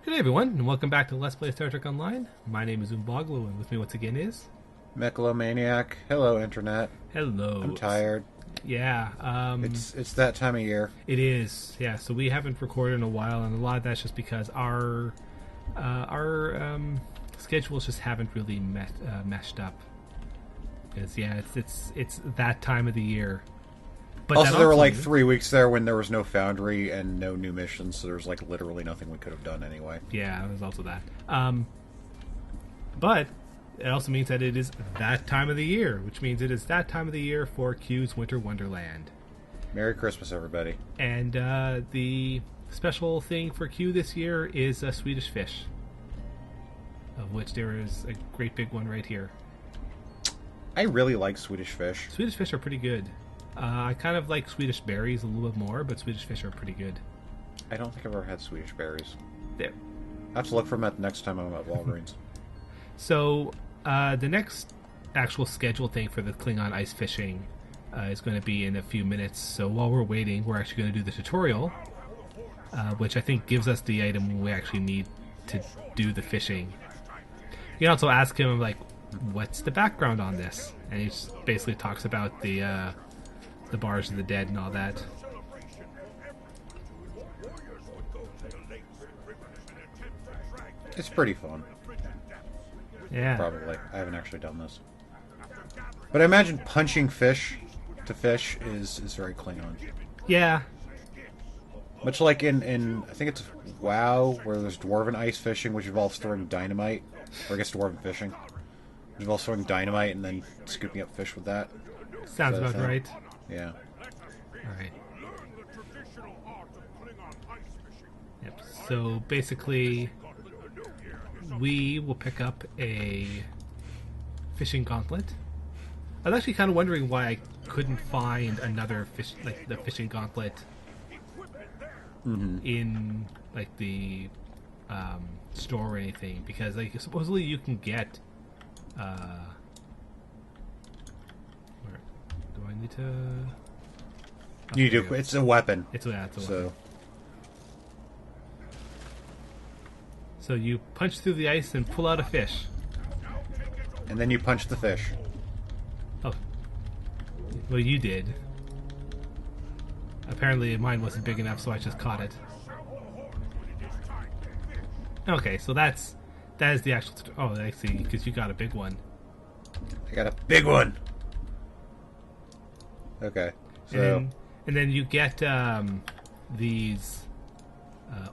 Good everyone, and welcome back to Let's Play Star Trek Online. My name is Umboglu, and with me once again is... Mechalomaniac. Hello, Internet. Hello. I'm tired. Yeah, It's that time of year. it is. Yeah, so we haven't recorded in a while, and a lot of that's just because our schedules just haven't really meshed up. Because yeah, it's that time of the year. But Also, there were like 3 weeks there when there was no Foundry and no new missions, so there's like literally nothing we could have done anyway. Yeah, there's also that. But it also means that it is that time of the year, which means it is that time of the year for Q's Winter Wonderland. Merry Christmas, everybody. And the special thing for Q this year is a Swedish fish, of which there is a great big one right here. I really like Swedish fish. Swedish fish are pretty good. I kind of like Swedish berries a little bit more, but Swedish fish are pretty good. I don't think I've ever had Swedish berries. There. I have to look for them at the next time I'm at Walgreens. So, the next actual scheduled thing for the Klingon ice fishing is going to be in a few minutes. So while we're waiting, we're actually going to do the tutorial, which I think gives us the item we actually need to do the fishing. You can also ask him, like, what's the background on this? And he just basically talks about the bars of the dead and all that. It's pretty fun. Yeah. Probably. I haven't actually done this. But I imagine punching fish to fish is very Klingon. Yeah. Much like in I think it's WoW, where there's Dwarven ice fishing, which involves throwing dynamite. Or I guess Dwarven fishing. Which involves throwing dynamite and then scooping up fish with that. Sounds about right. Yeah. Alright. Yep. So basically, we will pick up a fishing gauntlet. I was actually kind of wondering why I couldn't find another fish, like the fishing gauntlet, in like the store or anything, because like supposedly you can get. Where do I need to? You do. It's a weapon. It's a weapon. So So you punch through the ice and pull out a fish. and then you punch the fish. Oh. Well, you did. Apparently mine wasn't big enough, so I just caught it. Okay, so that is the actual... Oh, I see, because you got a big one. I got a big one. Okay. So And then you get these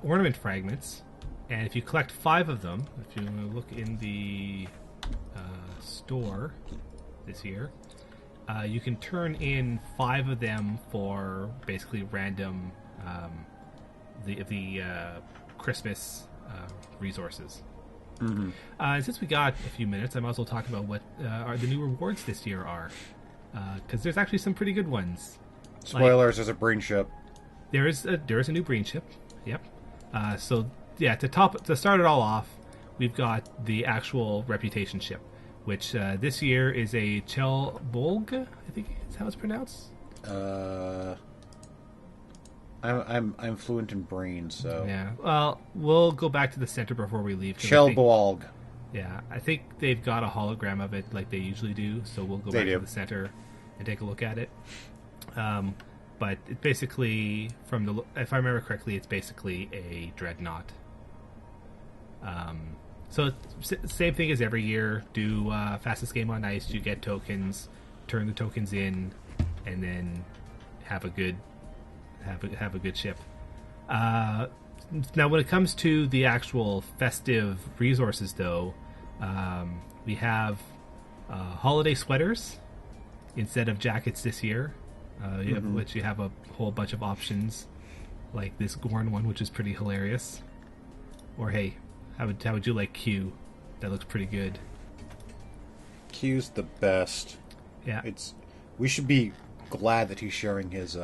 ornament fragments, and if you collect 5 of them, if you look in the store this year, you can turn in 5 of them for basically random the Christmas resources. Since we got a few minutes, I might as well talk about what are the new rewards this year are, because there's actually some pretty good ones. spoilers, there's a brain ship. There is a new Breen ship. Yep. So yeah, to start it all off, we've got the actual reputation ship, which this year is a Chelbolg, I think is how it's pronounced. I'm fluent in brain, so Yeah. Well, we'll go back to the center before we leave. Chelbolg. Yeah, I think they've got a hologram of it like they usually do, so we'll go back to the center and take a look at it. But it basically, if I remember correctly, it's basically a dreadnought. So same thing as every year. Do fastest game on ice. You get tokens, turn the tokens in, and then have a good ship. Now, when it comes to the actual festive resources, though, we have holiday sweaters instead of jackets this year. Which you have a whole bunch of options, like this Gorn one, which is pretty hilarious. Or hey, how would you like Q? That looks pretty good. Q's the best. Yeah, we should be glad that he's sharing his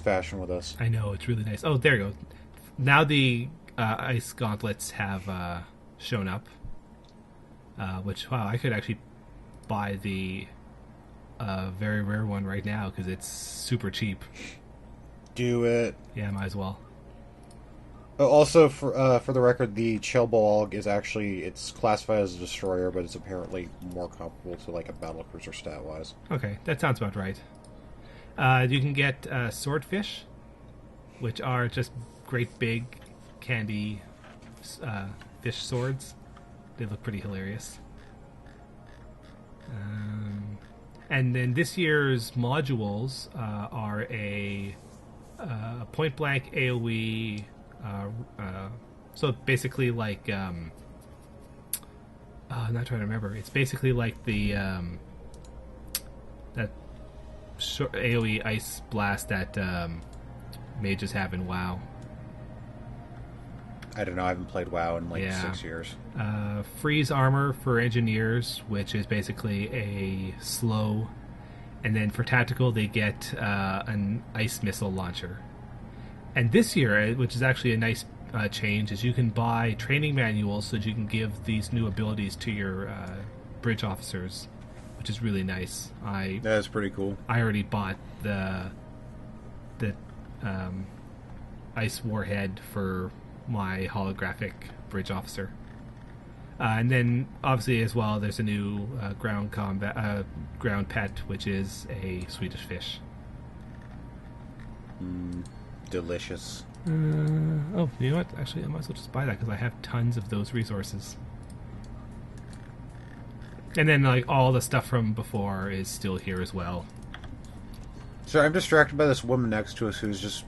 fashion with us. I know, it's really nice. Oh, there you go. Now the ice gauntlets have shown up, which wow, I could actually buy the very rare one right now because it's super cheap. Do it. Yeah, might as well. Also, for the record, the Chelbolg is actually it's classified as a destroyer, but it's apparently more comparable to like a battlecruiser stat wise. Okay, that sounds about right. You can get swordfish, which are just great big candy fish swords. They look pretty hilarious. And then this year's modules are a point blank AoE. So basically, like I'm not trying to remember. It's basically like the that AoE ice blast that mages have in WoW. I don't know. I haven't played WoW in like 6 years. Freeze armor for engineers, which is basically a slow, and then for tactical they get an ice missile launcher. And this year, which is actually a nice change, is you can buy training manuals so that you can give these new abilities to your bridge officers, which is really nice. That's pretty cool. I already bought the ice warhead for my holographic bridge officer. And then, obviously, as well, there's a new ground pet, which is a Swedish fish. Delicious. You know what? Actually, I might as well just buy that because I have tons of those resources. And then, like, all the stuff from before is still here as well. So I'm distracted by this woman next to us who's just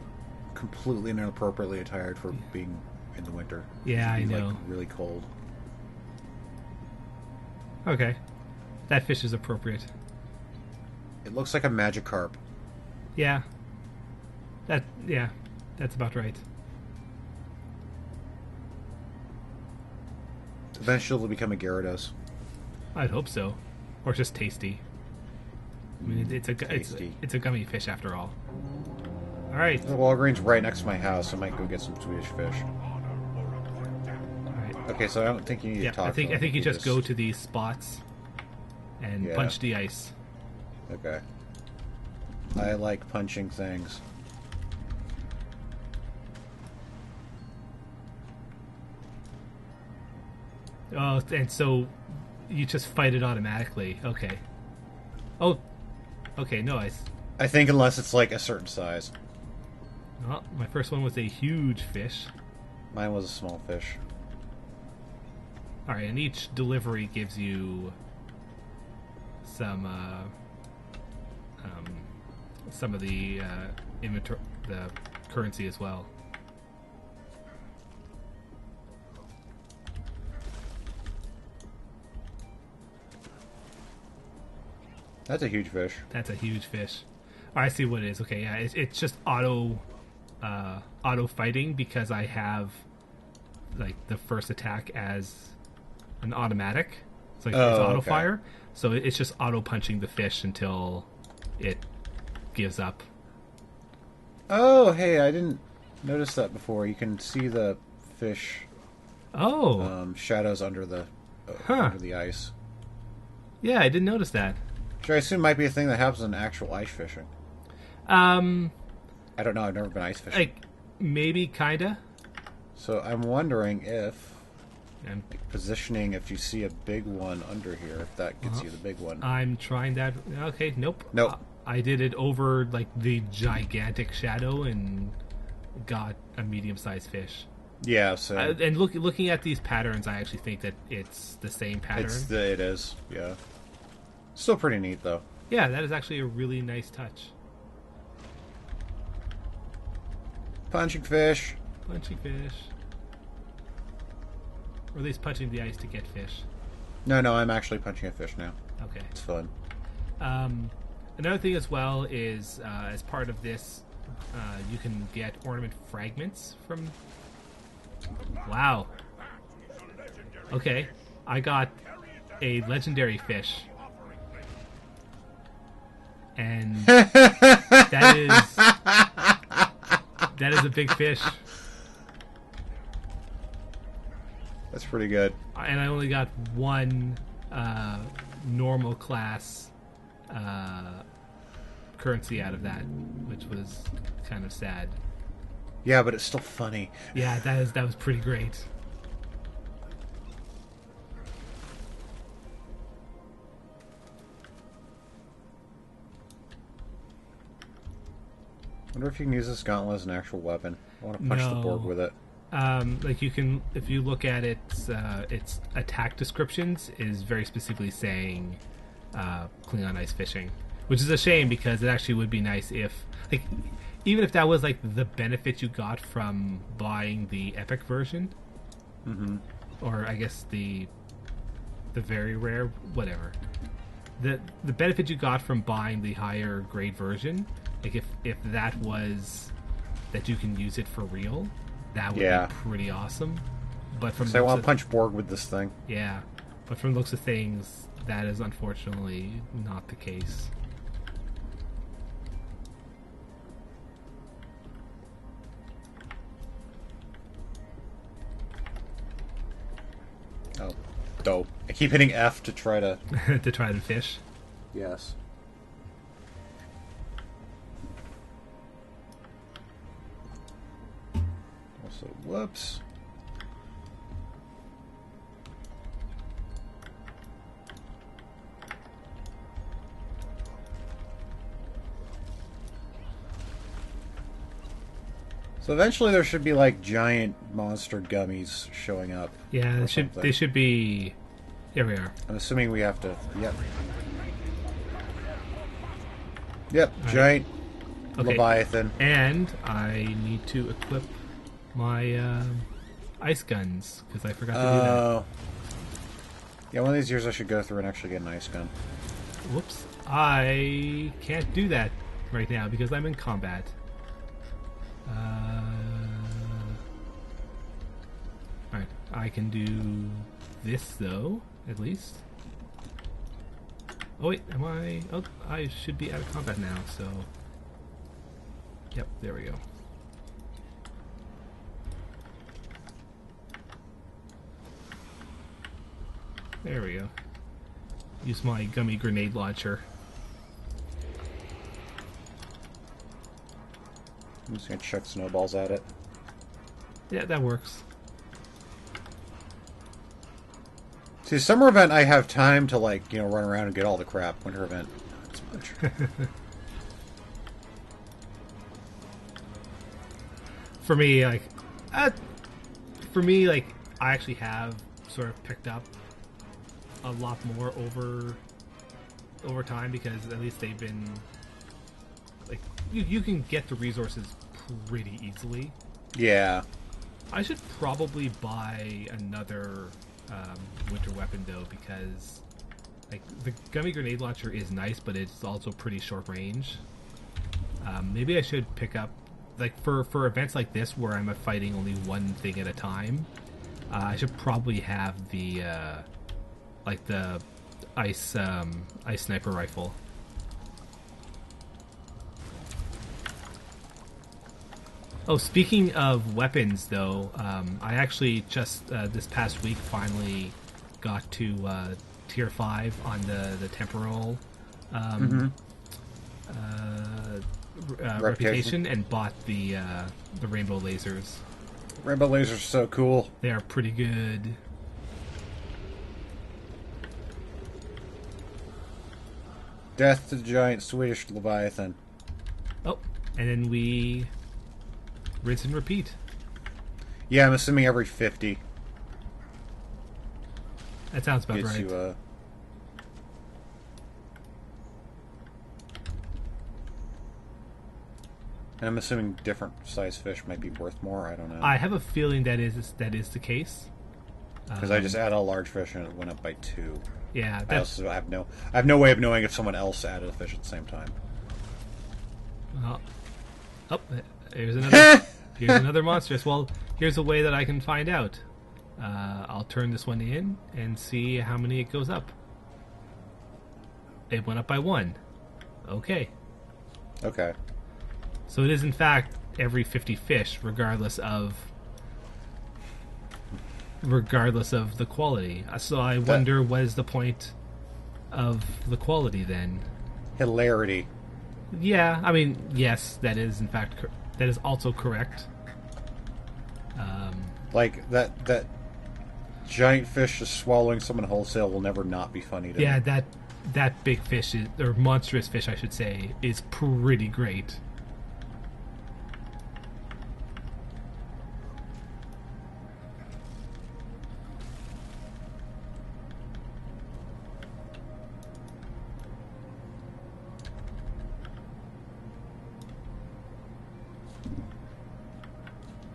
completely inappropriately attired for being in the winter. Yeah, I know. Like, really cold. Okay. That fish is appropriate. It looks like a Magikarp. Yeah. That's about right. Eventually it'll become a Gyarados. I'd hope so. Or just tasty. I mean, it's a gummy fish after all. Alright. The Walgreens right next to my house. I might go get some Swedish fish. Alright. Okay, so I don't think you need to talk. I think you just go to these spots and punch the ice. Okay. I like punching things. Oh, and so you just fight it automatically. Okay. Oh, okay, no, I think unless it's like a certain size. Well, my first one was a huge fish. Mine was a small fish. Alright, and each delivery gives you some of the inventory, the currency as well. That's a huge fish. That's a huge fish. Oh, I see what it is. Okay, yeah, it's just auto fighting because I have like the first attack as an automatic. It's like it's auto fire, so it's just auto punching the fish until it gives up. Oh, hey, I didn't notice that before. You can see the fish. Shadows under the ice. Yeah, I didn't notice that. Which I assume might be a thing that happens in actual ice fishing. I don't know. I've never been ice fishing. Like maybe, kinda. So I'm wondering if positioning, if you see a big one under here, if that gets you the big one. I'm trying that. Okay, nope. Nope. I did it over like the gigantic shadow and got a medium-sized fish. Yeah. So and looking at these patterns, I actually think that it's the same pattern. It is. Yeah. Still pretty neat, though. Yeah, that is actually a really nice touch. Punching fish. Punching fish. Or at least punching the ice to get fish. No, I'm actually punching a fish now. Okay. It's fun. Another thing as well is, as part of this, you can get ornament fragments from... Wow. Okay. I got a legendary fish. And that is a big fish. That's pretty good. And I only got one normal class currency out of that, which was kind of sad. Yeah, but it's still funny. Yeah, that was pretty great. I wonder if you can use this gauntlet as an actual weapon. I want to punch the Borg No. with it. Like you can, if you look at its attack descriptions is very specifically saying Klingon ice fishing, which is a shame because it actually would be nice if, like, even if that was like the benefit you got from buying the epic version, or I guess the very rare, whatever, the benefit you got from buying the higher grade version, like if that was that you can use it for real, that would be pretty awesome. But from So I want to punch Borg with this thing. yeah, but from the looks of things, that is unfortunately not the case. Oh, dope. I keep hitting F to try to... To try to fish. Yes. Also, whoops. So eventually there should be like giant monster gummies showing up. Yeah, or they should something. they should be. Here we are. I'm assuming we have to... Yep. Yep, All giant Okay. Leviathan. And I need to equip my ice guns because I forgot to do that. Oh. Yeah, one of these years I should go through and actually get an ice gun. Whoops. I can't do that right now because I'm in combat. Alright, I can do this though, at least. Oh wait, am I... Oh, I should be out of combat now, so... Yep, there we go. There we go. Use my gummy grenade launcher. I'm just gonna chuck snowballs at it. Yeah, that works. See, summer event I have time to, like, you know, run around and get all the crap. Winter event, not so much. For me, like, I actually have sort of picked up a lot more over time because at least they've been like you can get the resources pretty easily. Yeah. I should probably buy another winter weapon though because like the gummy grenade launcher is nice, but it's also pretty short range. Maybe I should pick up like for events like this where I'm fighting only one thing at a time. I should probably have the like the ice sniper rifle. Oh, speaking of weapons, though, I actually just this past week finally got to tier 5 on the temporal reputation and bought the rainbow lasers. Rainbow lasers are so cool. They are pretty good. Death to the giant Swedish Leviathan. Oh, and then we rinse and repeat. Yeah, I'm assuming every 50 That sounds about gets right. you, And I'm assuming different size fish might be worth more. I don't know. I have a feeling that is the case. Because I just added a large fish and it went up by 2. Yeah, I that's also have no way of knowing if someone else added a fish at the same time. oh, here's another here's another monstrous. Well, here's a way that I can find out. I'll turn this one in and see how many it goes up. It went up by 1. Okay. Okay. So it is in fact every 50 fish, regardless of the quality. So I wonder what is the point of the quality then? Hilarity. Yeah, I mean, yes, that is in fact that is also correct. Like that giant fish just swallowing someone wholesale will never not be funny to Yeah, me. that big fish is, or monstrous fish, I should say, is pretty great.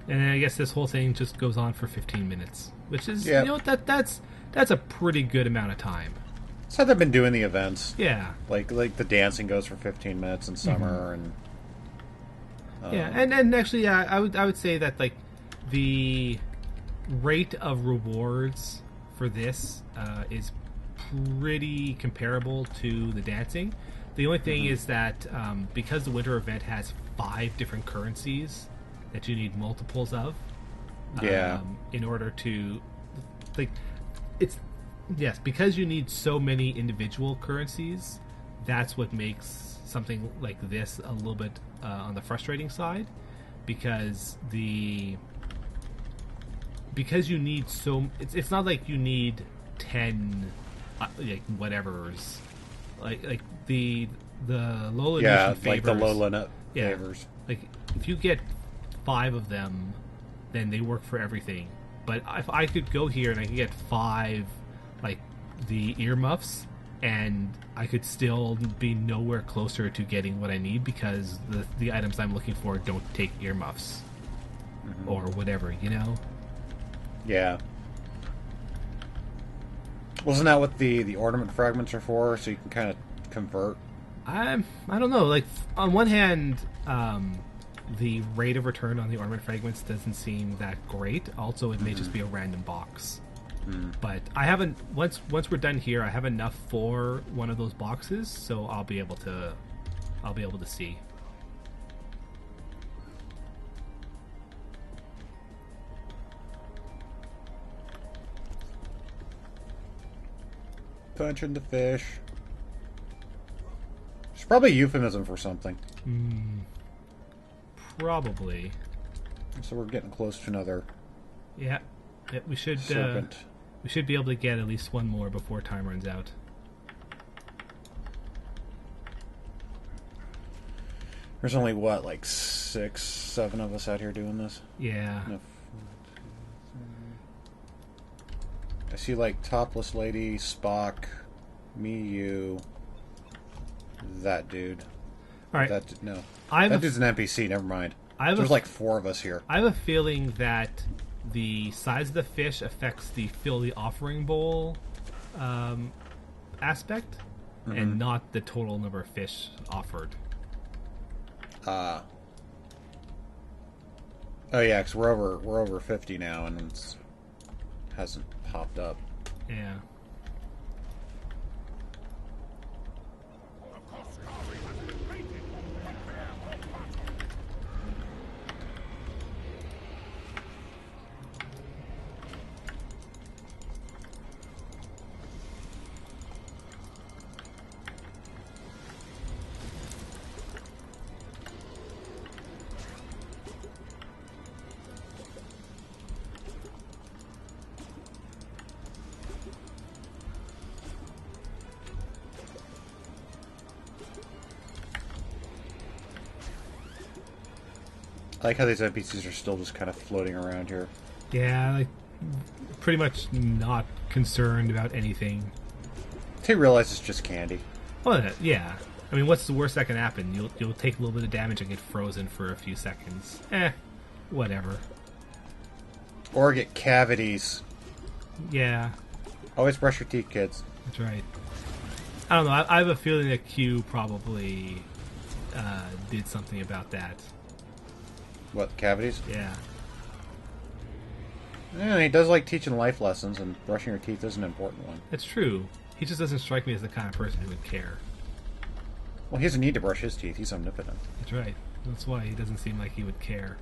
And then I guess this whole thing just goes on for 15 minutes, which is Yeah. that's a pretty good amount of time. That's how they've been doing the events. Yeah, Like the dancing goes for 15 minutes in summer, and yeah, and actually, yeah, I would say that like the rate of rewards for this is pretty comparable to the dancing. The only thing is that because the winter event has 5 different currencies that you need multiples of, yeah, in order to like it's yes, because you need so many individual currencies, that's what makes something like this a little bit on the frustrating side, because you need so it's not like you need 10 like whatever's like the Lola yeah, Nation like the favors. Lola nut Yeah. favors. Like if you get 5 of them, then they work for everything. But if I could go here and I could get 5 like the earmuffs, and I could still be nowhere closer to getting what I need because the items I'm looking for don't take earmuffs or whatever, you know? Yeah. Wasn't that what the ornament fragments are for? So you can kind of convert. I don't know. Like on one hand, the rate of return on the ornament fragments doesn't seem that great. Also, it may just be a random box. But I haven't. Once we're done here, I have enough for one of those boxes, so I'll be able to see. Punching the fish. It's probably a euphemism for something. Probably. So we're getting close to another Yeah. We should. serpent. We should be able to get at least one more before time runs out. There's only what, like 6, 7 of us out here doing this. Yeah. No, I see like topless lady, Spock, me, you, that dude. All right. No, I have that a- dude's an NPC. Never mind. I have a There's f- like 4 of us here. I have a feeling that the size of the fish affects the fill the offering bowl aspect, and not the total number of fish offered. Oh yeah, because we're over 50 now, and it hasn't popped up. Yeah. I like how these NPCs are still just kind of floating around here. Yeah, like pretty much not concerned about anything. They realize it's just candy. Well, yeah. I mean, what's the worst that can happen? You'll take a little bit of damage and get frozen for a few seconds. Whatever. Or get cavities. Yeah, Always brush your teeth, kids. that's right. I don't know. I have a feeling that Q probably did something about that. What, cavities? Yeah. Yeah, he does like teaching life lessons, and brushing your teeth is an important one. It's true. He just doesn't strike me as the kind of person who would care. Well, he doesn't need to brush his teeth. He's omnipotent. That's right. That's why he doesn't seem like he would care.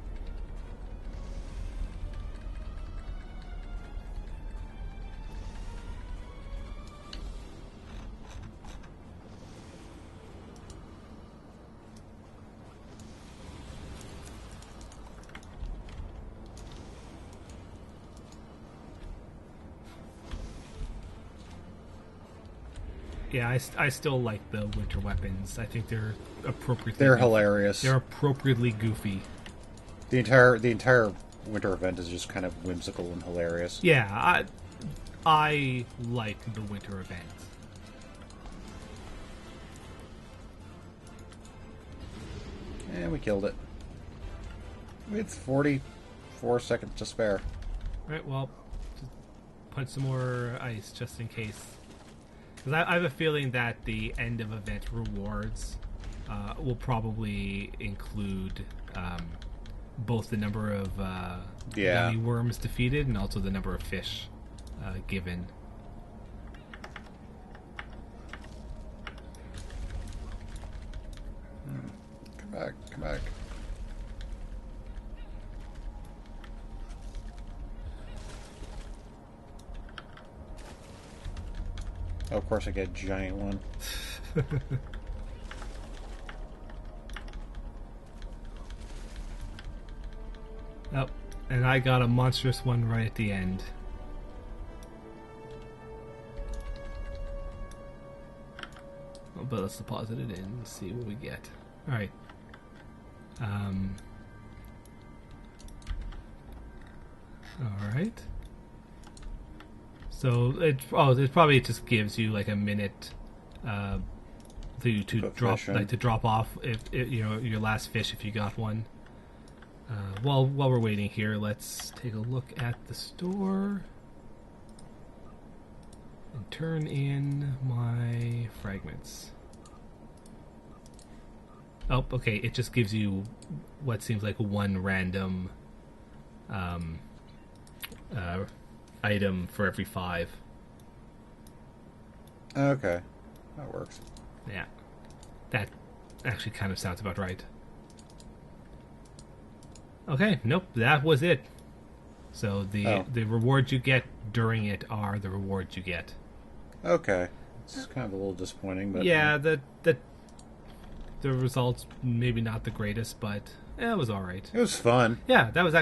Yeah, I still like the winter weapons. I think they're appropriately. They're goofy. hilarious. They're appropriately goofy. The entire winter event is just kind of whimsical and hilarious. Yeah, I like the winter event. And we killed it. With 44 seconds to spare. Alright, well, just put some more ice just in case. Because I have a feeling that the end of event rewards will probably include both the number of yummy worms defeated and also the number of fish given. Come back, come back. Oh, of course I get a giant one. Oh, and I got a monstrous one right at the end. Oh, but let's deposit it in and see what we get. Alright. Alright. So it probably just gives you like a minute to drop off if your last fish if you got one. While we're waiting here, let's take a look at the store and turn in my fragments. Oh, okay. It just gives you what seems like one random item for every 5. Okay, that works. Yeah, that actually kind of sounds about right. Okay, nope, that was it. So the rewards you get during it are the rewards you get. Okay, it's kind of a little disappointing, but yeah, the results maybe not the greatest, but it was all right. It was fun. Yeah, that was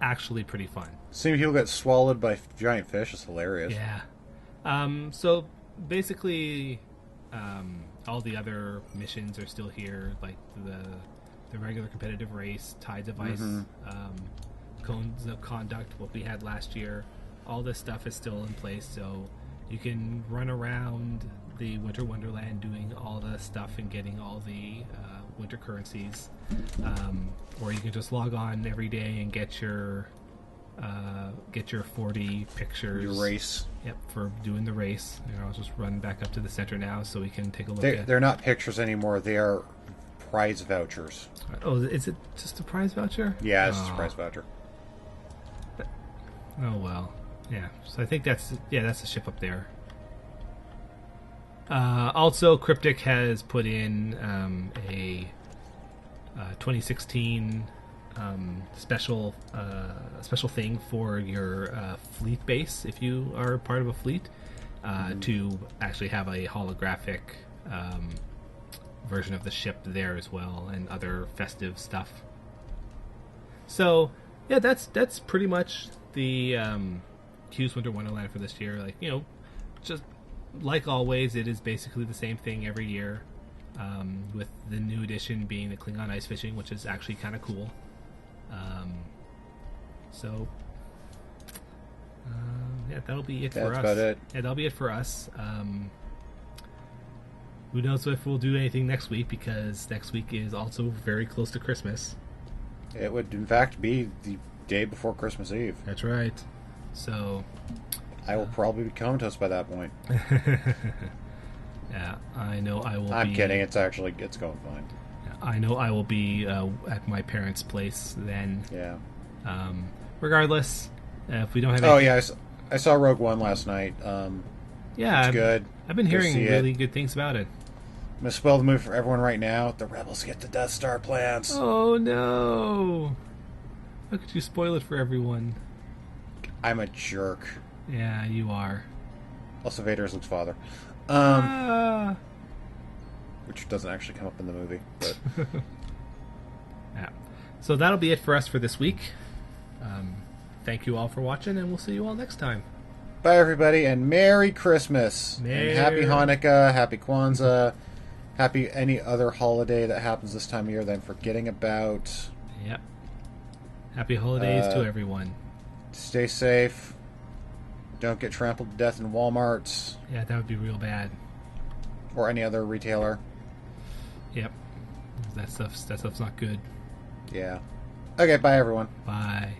actually pretty fun. Seeing people get swallowed by giant fish is hilarious. Yeah. So basically, all the other missions are still here, like the regular competitive race, Tides of Ice, Cones of Conduct, what we had last year. All this stuff is still in place, so you can run around the Winter Wonderland doing all the stuff and getting all the winter currencies, or you can just log on every day and get your 40 pictures. Your race. Yep, for doing the race. And I'll just run back up to the center now so we can take a look at. They're not pictures anymore. They are prize vouchers. Oh, is it just a prize voucher? Yeah, it's just a prize voucher. Oh well, yeah. So I think that's the ship up there. Also, Cryptic has put in a 2016 special thing for your fleet base if you are part of a fleet to actually have a holographic version of the ship there as well and other festive stuff. So yeah, that's pretty much the Q's Winter Wonderland for this year. Like, just like always, it is basically the same thing every year, with the new addition being the Klingon ice fishing, which is actually kind of cool. Yeah, that'll be it for us. That's about it. Yeah, that'll be it for us. Who knows if we'll do anything next week, because next week is also very close to Christmas. It would, in fact, be the day before Christmas Eve. That's right. So I will probably be comatose by that point. yeah, I know I will. I'm kidding. It's going fine. I know I will be at my parents' place then. Yeah. Regardless, if we don't have. Oh yeah, I saw Rogue One last night. Yeah, it's good. I've been hearing really good things about it. I'm gonna spoil the movie for everyone right now. The rebels get the Death Star plans. Oh no! How could you spoil it for everyone? I'm a jerk. Yeah, you are. Also, Vader is Luke's father. Which doesn't actually come up in the movie. But yeah. So that'll be it for us for this week. Thank you all for watching, and we'll see you all next time. Bye, everybody, and Merry Christmas. Merry... And Happy Hanukkah, Happy Kwanzaa, Happy any other holiday that happens this time of year that I'm forgetting about. Yep. Happy holidays to everyone. Stay safe. Don't get trampled to death in Walmarts. Yeah, that would be real bad. Or any other retailer. Yep. That stuff's not good. Yeah. Okay, bye, everyone. Bye.